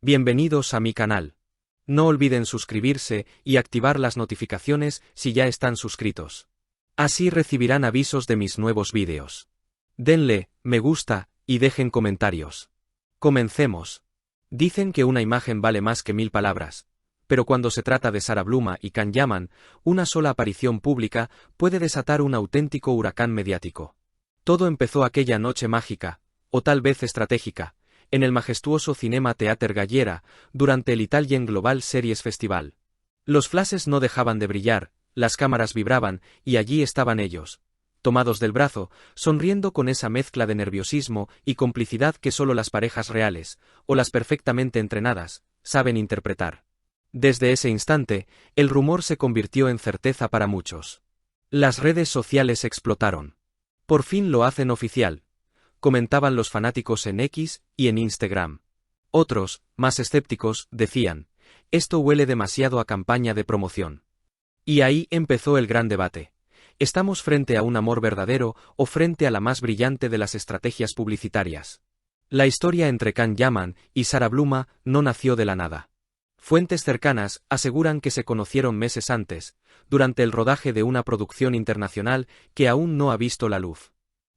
Bienvenidos a mi canal. No olviden suscribirse y activar las notificaciones si ya están suscritos. Así recibirán avisos de mis nuevos vídeos. Denle me gusta y dejen comentarios. Comencemos. Dicen que una imagen vale más que 1000 palabras, pero cuando se trata de Sara Bluma y Can Yaman, una sola aparición pública puede desatar un auténtico huracán mediático. Todo empezó aquella noche mágica, o tal vez estratégica, en el majestuoso Cinema Theater Gallera, durante el Italian Global Series Festival. Los flashes no dejaban de brillar, las cámaras vibraban, y allí estaban ellos, tomados del brazo, sonriendo con esa mezcla de nerviosismo y complicidad que solo las parejas reales, o las perfectamente entrenadas, saben interpretar. Desde ese instante, el rumor se convirtió en certeza para muchos. Las redes sociales explotaron. Por fin lo hacen oficial, comentaban los fanáticos en X y en Instagram. Otros, más escépticos, decían, esto huele demasiado a campaña de promoción. Y ahí empezó el gran debate. ¿Estamos frente a un amor verdadero o frente a la más brillante de las estrategias publicitarias? La historia entre Can Yaman y Sara Bluma no nació de la nada. Fuentes cercanas aseguran que se conocieron meses antes, durante el rodaje de una producción internacional que aún no ha visto la luz.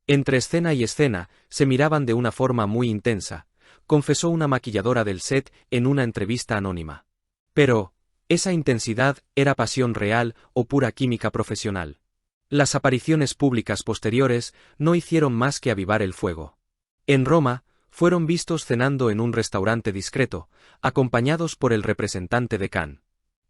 Entre escena y escena, se miraban de una forma muy intensa, confesó una maquilladora del set en una entrevista anónima. Pero, ¿esa intensidad era pasión real o pura química profesional? Las apariciones públicas posteriores no hicieron más que avivar el fuego. En Roma, fueron vistos cenando en un restaurante discreto, acompañados por el representante de Cannes.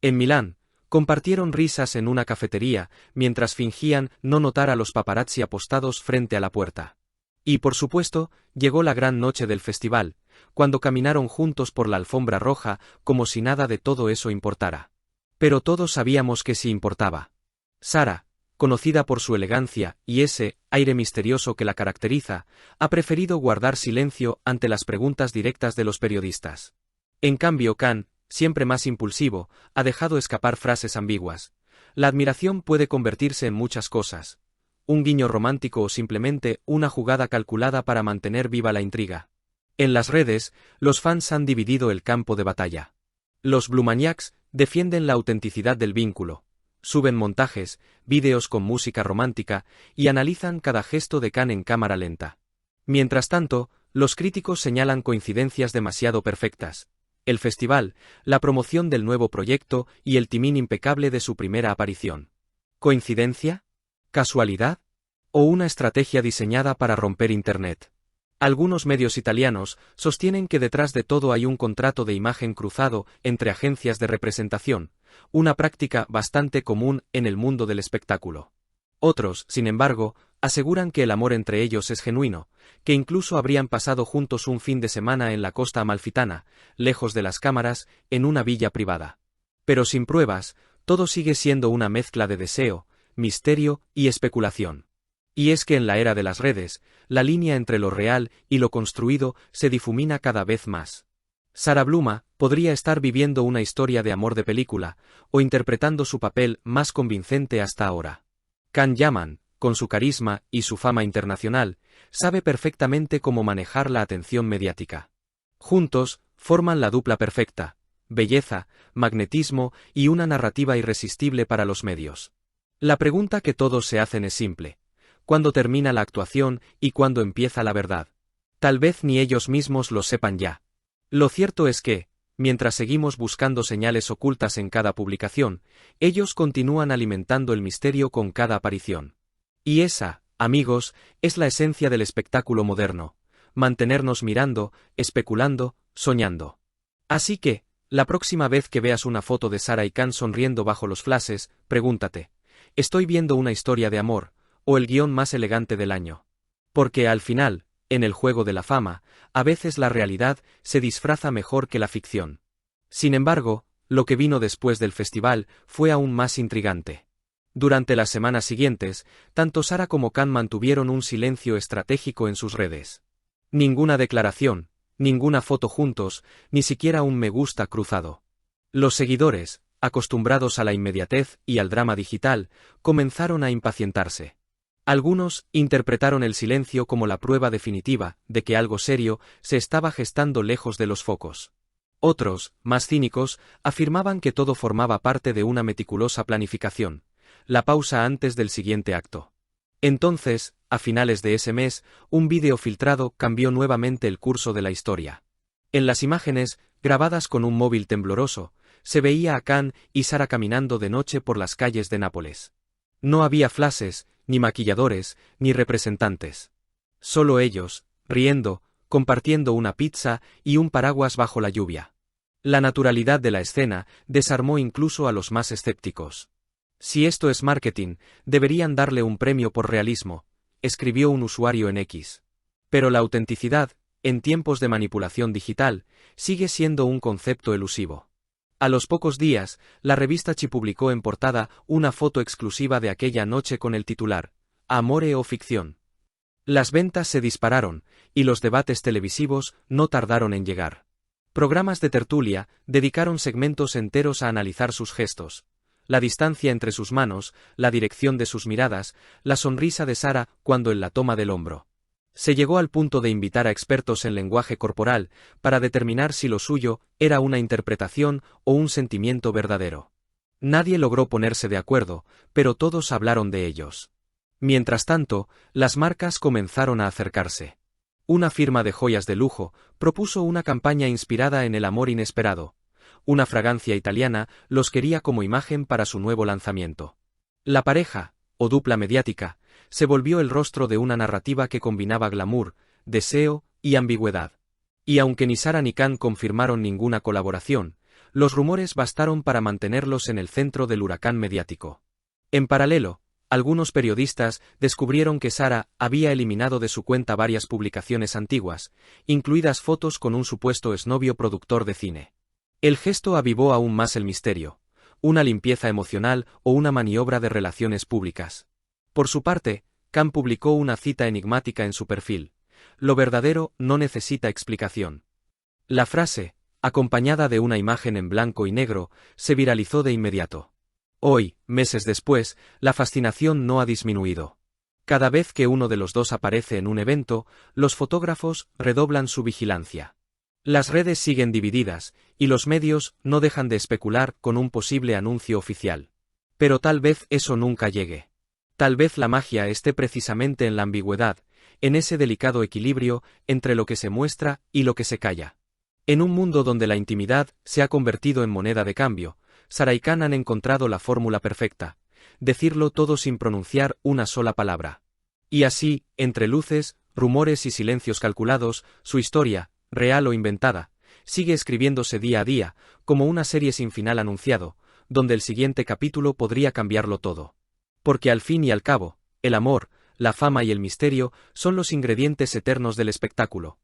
En Milán, compartieron risas en una cafetería, mientras fingían no notar a los paparazzi apostados frente a la puerta. Y por supuesto, llegó la gran noche del festival, cuando caminaron juntos por la alfombra roja como si nada de todo eso importara. Pero todos sabíamos que sí importaba. Sara, conocida por su elegancia y ese aire misterioso que la caracteriza, ha preferido guardar silencio ante las preguntas directas de los periodistas. En cambio Can, siempre más impulsivo, ha dejado escapar frases ambiguas. La admiración puede convertirse en muchas cosas. Un guiño romántico o simplemente una jugada calculada para mantener viva la intriga. En las redes, los fans han dividido el campo de batalla. Los Blumaniacs defienden la autenticidad del vínculo, suben montajes, vídeos con música romántica y analizan cada gesto de Can en cámara lenta. Mientras tanto, los críticos señalan coincidencias demasiado perfectas. El festival, la promoción del nuevo proyecto y el timing impecable de su primera aparición. ¿Coincidencia? ¿Casualidad? ¿O una estrategia diseñada para romper Internet? Algunos medios italianos sostienen que detrás de todo hay un contrato de imagen cruzado entre agencias de representación, una práctica bastante común en el mundo del espectáculo. Otros, sin embargo, aseguran que el amor entre ellos es genuino, que incluso habrían pasado juntos un fin de semana en la costa amalfitana, lejos de las cámaras, en una villa privada. Pero sin pruebas, todo sigue siendo una mezcla de deseo, misterio y especulación. Y es que en la era de las redes, la línea entre lo real y lo construido se difumina cada vez más. Sara Bluma podría estar viviendo una historia de amor de película, o interpretando su papel más convincente hasta ahora. Can Yaman, con su carisma y su fama internacional, sabe perfectamente cómo manejar la atención mediática. Juntos, forman la dupla perfecta, belleza, magnetismo y una narrativa irresistible para los medios. La pregunta que todos se hacen es simple. ¿Cuándo termina la actuación y cuándo empieza la verdad? Tal vez ni ellos mismos lo sepan ya. Lo cierto es que, mientras seguimos buscando señales ocultas en cada publicación, ellos continúan alimentando el misterio con cada aparición. Y esa, amigos, es la esencia del espectáculo moderno, mantenernos mirando, especulando, soñando. Así que, la próxima vez que veas una foto de Sara y Can sonriendo bajo los flashes, pregúntate, ¿estoy viendo una historia de amor, o el guión más elegante del año? Porque al final, en el juego de la fama, a veces la realidad se disfraza mejor que la ficción. Sin embargo, lo que vino después del festival fue aún más intrigante. Durante las semanas siguientes, tanto Sara como Can mantuvieron un silencio estratégico en sus redes. Ninguna declaración, ninguna foto juntos, ni siquiera un me gusta cruzado. Los seguidores, acostumbrados a la inmediatez y al drama digital, comenzaron a impacientarse. Algunos interpretaron el silencio como la prueba definitiva de que algo serio se estaba gestando lejos de los focos. Otros, más cínicos, afirmaban que todo formaba parte de una meticulosa planificación, la pausa antes del siguiente acto. Entonces, a finales de ese mes, un vídeo filtrado cambió nuevamente el curso de la historia. En las imágenes, grabadas con un móvil tembloroso, se veía a Khan y Sara caminando de noche por las calles de Nápoles. No había flashes, ni maquilladores, ni representantes. Solo ellos, riendo, compartiendo una pizza y un paraguas bajo la lluvia. La naturalidad de la escena desarmó incluso a los más escépticos. Si esto es marketing, deberían darle un premio por realismo, escribió un usuario en X. Pero la autenticidad, en tiempos de manipulación digital, sigue siendo un concepto elusivo. A los pocos días, la revista Chi publicó en portada una foto exclusiva de aquella noche con el titular, Amore o ficción. Las ventas se dispararon, y los debates televisivos no tardaron en llegar. Programas de tertulia dedicaron segmentos enteros a analizar sus gestos, la distancia entre sus manos, la dirección de sus miradas, la sonrisa de Sara cuando en la toma del hombro. Se llegó al punto de invitar a expertos en lenguaje corporal para determinar si lo suyo era una interpretación o un sentimiento verdadero. Nadie logró ponerse de acuerdo, pero todos hablaron de ellos. Mientras tanto, las marcas comenzaron a acercarse. Una firma de joyas de lujo propuso una campaña inspirada en el amor inesperado. Una fragancia italiana los quería como imagen para su nuevo lanzamiento. La pareja, o dupla mediática, se volvió el rostro de una narrativa que combinaba glamour, deseo y ambigüedad. Y aunque ni Sara ni Khan confirmaron ninguna colaboración, los rumores bastaron para mantenerlos en el centro del huracán mediático. En paralelo, algunos periodistas descubrieron que Sara había eliminado de su cuenta varias publicaciones antiguas, incluidas fotos con un supuesto exnovio productor de cine. El gesto avivó aún más el misterio, una limpieza emocional o una maniobra de relaciones públicas. Por su parte, Khan publicó una cita enigmática en su perfil: lo verdadero no necesita explicación. La frase, acompañada de una imagen en blanco y negro, se viralizó de inmediato. Hoy, meses después, la fascinación no ha disminuido. Cada vez que uno de los dos aparece en un evento, los fotógrafos redoblan su vigilancia. Las redes siguen divididas, y los medios no dejan de especular con un posible anuncio oficial. Pero tal vez eso nunca llegue. Tal vez la magia esté precisamente en la ambigüedad, en ese delicado equilibrio entre lo que se muestra y lo que se calla. En un mundo donde la intimidad se ha convertido en moneda de cambio, Sara y Khan han encontrado la fórmula perfecta: decirlo todo sin pronunciar una sola palabra. Y así, entre luces, rumores y silencios calculados, su historia, real o inventada, sigue escribiéndose día a día, como una serie sin final anunciado, donde el siguiente capítulo podría cambiarlo todo. Porque al fin y al cabo, el amor, la fama y el misterio son los ingredientes eternos del espectáculo,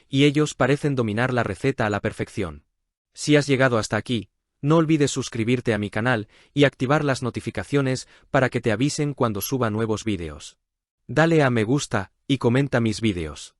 y ellos parecen dominar la receta a la perfección. Si has llegado hasta aquí, no olvides suscribirte a mi canal y activar las notificaciones para que te avisen cuando suba nuevos vídeos. Dale a me gusta y comenta mis vídeos.